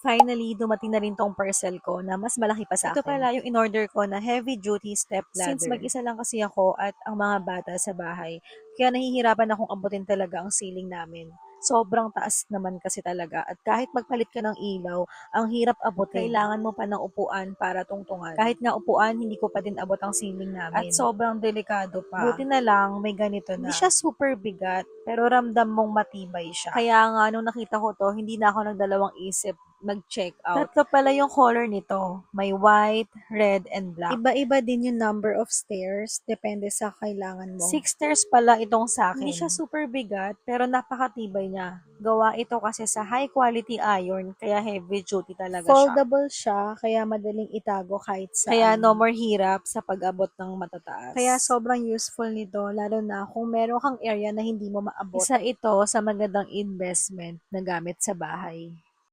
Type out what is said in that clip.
Finally, dumating na rin tong parcel ko na mas malaki pa sa akin. Ito pala yung in-order ko na heavy-duty step ladder. Since mag-isa lang kasi ako at ang mga bata sa bahay, kaya nahihirapan akong abutin talaga ang ceiling namin. Sobrang taas naman kasi talaga at kahit magpalit ka ng ilaw, ang hirap abutin. Kailangan mo pa ng upuan para tungtungan. Kahit nga upuan, hindi ko pa din abot ang ceiling namin. At sobrang delikado pa. Buti na lang, may ganito na. Hindi siya super bigat, pero ramdam mong matibay siya. Kaya nga, nung nakita ko to, hindi na ako nagdalawang isip mag-check out. Tatlo pala yung color nito. May white, red, and black. Iba-iba din yung number of stairs. Depende sa kailangan mo. 6 stairs pala itong sa akin. Hindi siya super bigat, pero napakatibay niya. Gawa ito kasi sa high quality iron, kaya heavy duty talaga siya. Foldable siya, kaya madaling itago kahit saan. Kaya no more hirap sa pag-abot ng matataas. Kaya sobrang useful nito, lalo na kung meron kang area na hindi mo maabot. Isa ito sa magandang investment na gamit sa bahay.